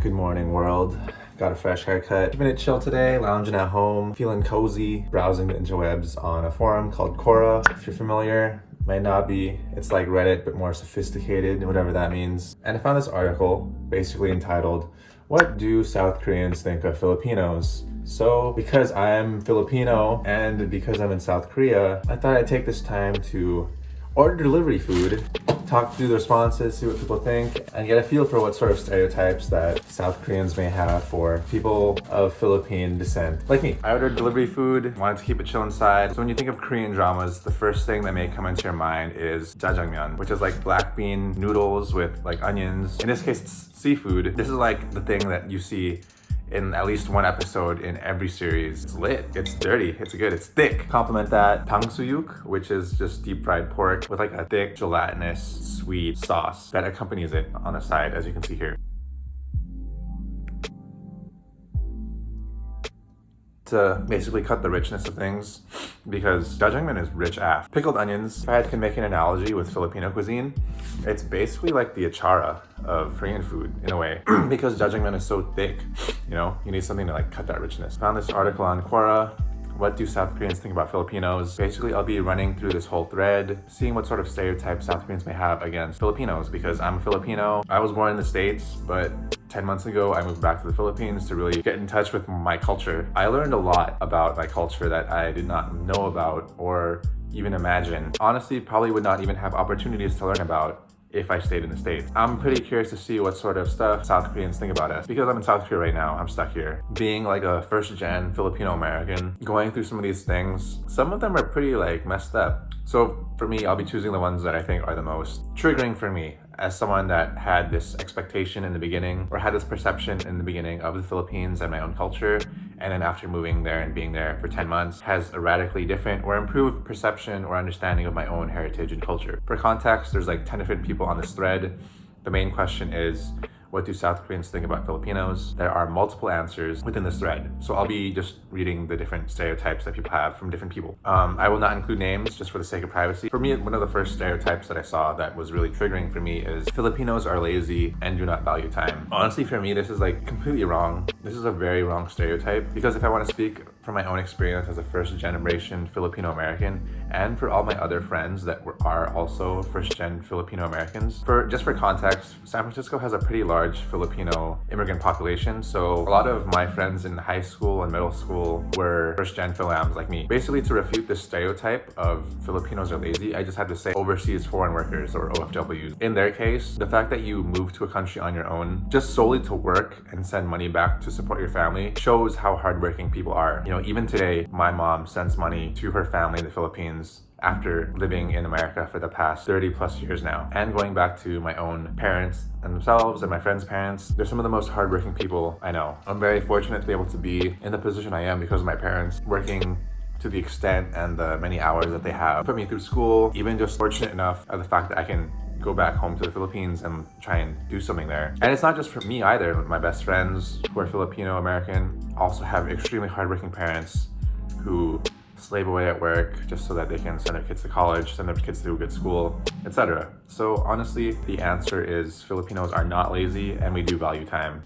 Good morning, world. Got a fresh haircut. Keeping it chill today, lounging at home, feeling cozy, browsing the interwebs on a forum called QUORA. If you're familiar, might not be. It's like Reddit, but more sophisticated, whatever that means. And I found this article basically entitled, "What do South Koreans think of Filipinos?" So, because I'm Filipino and because I'm in South Korea, I thought I'd take this time to order delivery food, talk through the responses, see what people think, and get a feel for what sort of stereotypes that South Koreans may have for people of Philippine descent, like me. I ordered delivery food, wanted to keep it chill inside. So when you think of Korean dramas, the first thing that may come into your mind is jjajangmyeon, which is like black bean noodles with like onions. In this case, it's seafood. This is like the thing that you see in at least one episode in every series. It's lit, it's dirty, it's good, it's thick. Complement that tangsuyuk, which is just deep fried pork with like a thick gelatinous sweet sauce that accompanies it on the side, as you can see here. To basically cut the richness of things, because jjajangmyeon is rich af. Pickled onions, if I had to make an analogy with Filipino cuisine, it's basically like the achara of Korean food in a way, because jjajangmyeon is so thick, you need something to like cut that richness. Found this article on QUORA, what do South Koreans think about Filipinos? Basically, I'll be running through this whole thread, seeing what sort of stereotypes South Koreans may have against Filipinos, because I'm a Filipino. I was born in the States, but 10 months ago, I moved back to the Philippines to really get in touch with my culture. I learned a lot about my culture that I did not know about or even imagine. Honestly, probably would not even have opportunities to learn about if I stayed in the States. I'm pretty curious to see what sort of stuff South Koreans think about us. Because I'm in South Korea right now, I'm stuck here. Being like a first-gen Filipino-American, going through some of these things, some of them are pretty like messed up. So for me, I'll be choosing the ones that I think are the most triggering for me as someone that had this expectation in the beginning or had this perception in the beginning of the Philippines and my own culture, and then after moving there and being there for 10 months has a radically different or improved perception or understanding of my own heritage and culture. For context, there's like 10 different people on this thread. The main question is, what do South Koreans think about Filipinos? There are multiple answers within this thread, so I'll be just reading the different stereotypes that people have from different people. I will not include names just for the sake of privacy. For me, one of the first stereotypes that I saw that was really triggering for me is Filipinos are lazy and do not value time. Honestly, for me, this is like completely wrong. This is a very wrong stereotype, because if I want to speak from my own experience as a first-generation Filipino-American, and for all my other friends that are also first-gen Filipino-Americans, for context, San Francisco has a pretty large Filipino immigrant population, so a lot of my friends in high school and middle school were first-gen Philams like me. Basically, to refute this stereotype of Filipinos are lazy, I just had to say overseas foreign workers, or OFWs. In their case, the fact that you move to a country on your own just solely to work and send money back to support your family shows how hardworking people are. Even today, my mom sends money to her family in the Philippines after living in America for the past 30 plus years now, and going back to my own parents and themselves and my friends' parents. They're some of the most hardworking people I know. I'm very fortunate to be able to be in the position I am because of my parents working to the extent and the many hours that they have put me through school. Even just fortunate enough of the fact that I can go back home to the Philippines and try and do something there. And it's not just for me either. My best friends who are Filipino American also have extremely hardworking parents who slave away at work just so that they can send their kids to college, send their kids to a good school, etc. So honestly, the answer is Filipinos are not lazy and we do value time.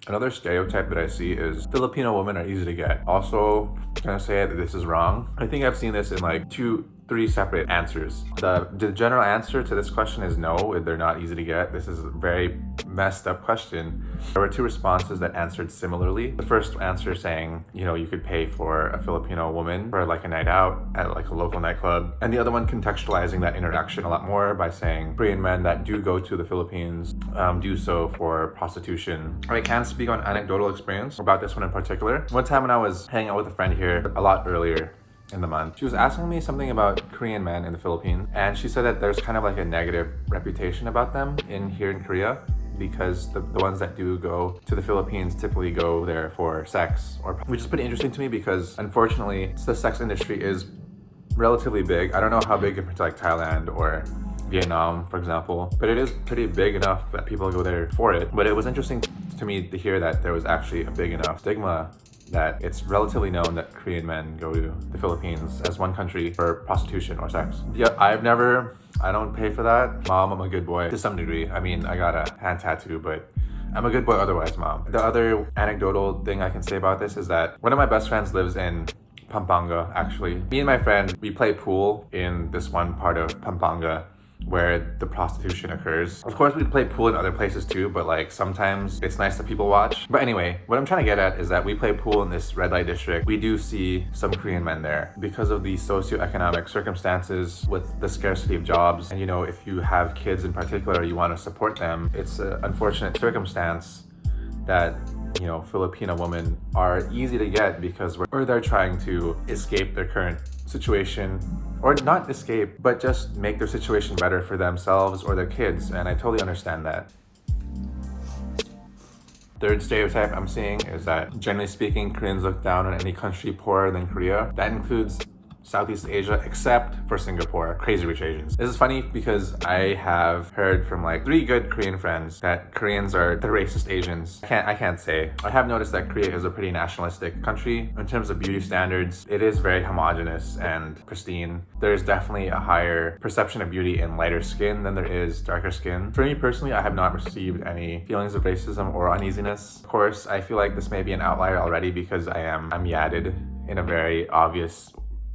Another stereotype that I see is Filipino women are easy to get. Also, I'm gonna say that this is wrong. I think I've seen this in like 2-3 separate answers. The general answer to this question is no, they're not easy to get. This is a very messed up question. There were 2 responses that answered similarly. The first answer saying, you could pay for a Filipino woman for like a night out at like a local nightclub. And the other one contextualizing that interaction a lot more by saying Korean men that do go to the Philippines do so for prostitution. I can speak on anecdotal experience about this one in particular. One time when I was hanging out with a friend here a lot earlier in the month, she was asking me something about Korean men in the Philippines, and she said that there's kind of like a negative reputation about them here in Korea, because the ones that do go to the Philippines typically go there for sex, which is pretty interesting to me because unfortunately the sex industry is relatively big. I don't know how big compared to like Thailand or Vietnam, for example, but it is pretty big enough that people go there for it. But it was interesting to me to hear that there was actually a big enough stigma that it's relatively known that Korean men go to the Philippines as one country for prostitution or sex. Yeah, I don't pay for that. Mom, I'm a good boy to some degree. I mean, I got a hand tattoo, but I'm a good boy otherwise, Mom. The other anecdotal thing I can say about this is that one of my best friends lives in Pampanga, actually. Me and my friend, we play pool in this one part of Pampanga where the prostitution occurs. Of course, we play pool in other places too, but like sometimes it's nice that people watch. But anyway, what I'm trying to get at is that we play pool in this red light district. We do see some Korean men there because of the socioeconomic circumstances with the scarcity of jobs. And you know, if you have kids in particular, you want to support them. It's an unfortunate circumstance that, you know, Filipino women are easy to get because they're trying to escape their current situation, or not escape, but just make their situation better for themselves or their kids, and I totally understand that. Third stereotype I'm seeing is that, generally speaking, Koreans look down on any country poorer than Korea. That includes Southeast Asia, except for Singapore. Crazy rich Asians. This is funny because I have heard from like 3 good Korean friends that Koreans are the racist Asians. I can't say. I have noticed that Korea is a pretty nationalistic country. In terms of beauty standards, it is very homogenous and pristine. There's definitely a higher perception of beauty in lighter skin than there is darker skin. For me personally, I have not received any feelings of racism or uneasiness. Of course, I feel like this may be an outlier already because I'm yadded in a very obvious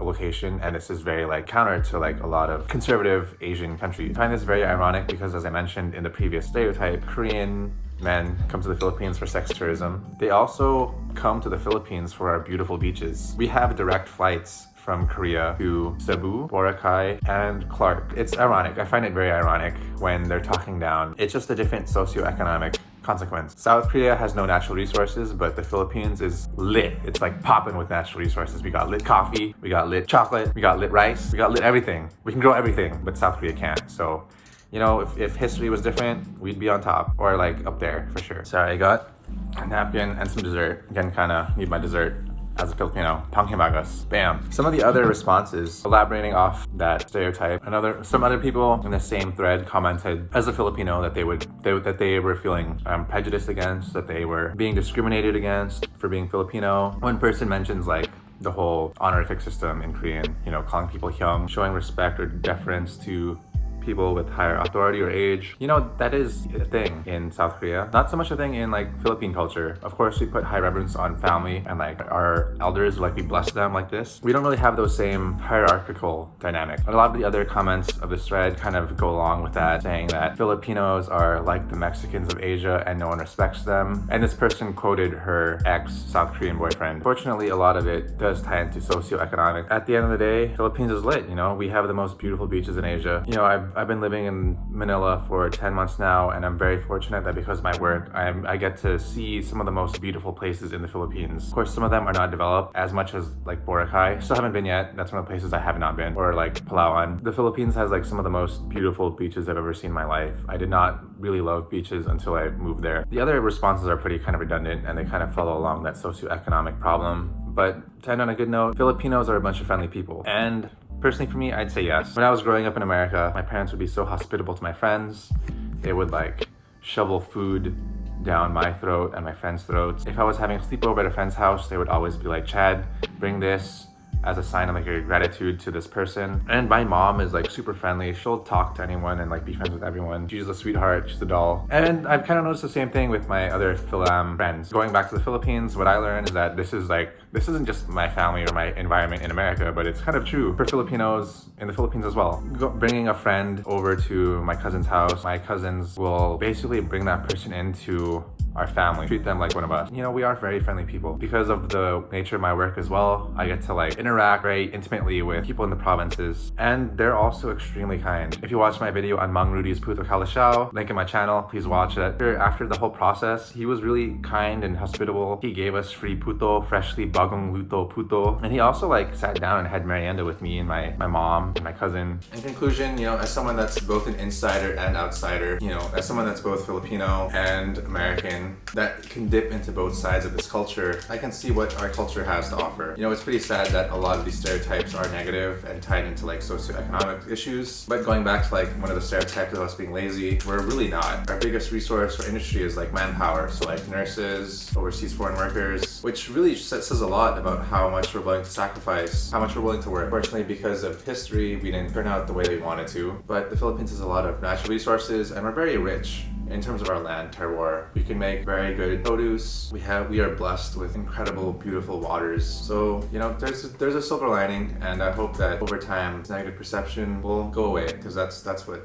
location, and this is very like counter to like a lot of conservative Asian countries. I find this very ironic because, as I mentioned in the previous stereotype, Korean men come to the Philippines for sex tourism. They also come to the Philippines for our beautiful beaches. We have direct flights from Korea to Cebu, Boracay, and Clark. It's ironic. I find it very ironic when they're talking down. It's just a different socioeconomic consequence. South Korea has no natural resources, but the Philippines is lit. It's like popping with natural resources. We got lit coffee, we got lit chocolate, we got lit rice, we got lit everything. We can grow everything, but South Korea can't. So, you know, if history was different, we'd be on top, or like up there for sure. Sorry, I got a napkin and some dessert. Again, kind of need my dessert as a Filipino. Panghimagas. Bam. Some of the other responses, elaborating off that stereotype, some other people in the same thread commented as a Filipino that they were feeling prejudiced against, that they were being discriminated against for being Filipino. One person mentions like the whole honorific system in Korean, you know, calling people hyung, showing respect or deference to people with higher authority or age. You know, that is a thing in South Korea. Not so much a thing in like Philippine culture. Of course, we put high reverence on family and like our elders, like we bless them like this. We don't really have those same hierarchical dynamic. A lot of the other comments of this thread kind of go along with that, saying that Filipinos are like the Mexicans of Asia and no one respects them. And this person quoted her ex-South Korean boyfriend. Fortunately, a lot of it does tie into socioeconomic. At the end of the day, Philippines is lit, you know? We have the most beautiful beaches in Asia. You know, I've been living in Manila for 10 months now, and I'm very fortunate that because of my work, I get to see some of the most beautiful places in the Philippines. Of course, some of them are not developed as much as like Boracay. Still haven't been yet. That's one of the places I have not been. Or like Palawan. The Philippines has like some of the most beautiful beaches I've ever seen in my life. I did not really love beaches until I moved there. The other responses are pretty kind of redundant, and they kind of follow along that socioeconomic problem. But to end on a good note, Filipinos are a bunch of friendly people. And personally for me, I'd say yes. When I was growing up in America, my parents would be so hospitable to my friends. They would like shovel food down my throat and my friends' throats. If I was having a sleepover at a friend's house, they would always be like, Chad, bring this as a sign of like your gratitude to this person. And my mom is like super friendly. She'll talk to anyone and like be friends with everyone. She's a sweetheart, she's a doll. And I've kind of noticed the same thing with my other Philam friends. Going back to the Philippines, what I learned is that this isn't just my family or my environment in America, but it's kind of true for Filipinos in the Philippines as well. Bringing a friend over to my cousin's house, my cousins will basically bring that person into our family, treat them like one of us. You know, we are very friendly people. Because of the nature of my work as well, I get to like interact very intimately with people in the provinces, and they're also extremely kind. If you watch my video on Mang Rudy's Puto Kalashao, link in my channel, please watch it. After the whole process, he was really kind and hospitable. He gave us free puto, freshly bagong luto puto, and he also like sat down and had merienda with me and my mom and my cousin. In conclusion, you know, as someone that's both an insider and outsider, you know, as someone that's both Filipino and American, person that can dip into both sides of this culture, I can see what our culture has to offer. You know, it's pretty sad that a lot of these stereotypes are negative and tied into like socioeconomic issues. But going back to like one of the stereotypes of us being lazy, we're really not. Our biggest resource for industry is like manpower. So like nurses, overseas foreign workers, which really says a lot about how much we're willing to sacrifice, how much we're willing to work. Fortunately, because of history, we didn't turn out the way we wanted to. But the Philippines has a lot of natural resources and we're very rich in terms of our land terroir. We can make very good produce. We are blessed with incredible, beautiful waters. So, you know, there's a silver lining, and I hope that over time, negative perception will go away, because that's what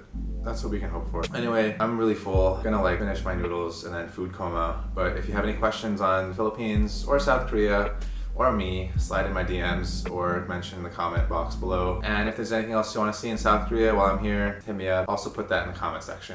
we can hope for. Anyway, I'm really full. I'm gonna like finish my noodles and then food coma. But if you have any questions on the Philippines or South Korea, or me, slide in my DMs or mention in the comment box below. And if there's anything else you want to see in South Korea while I'm here, hit me up. Also put that in the comment section.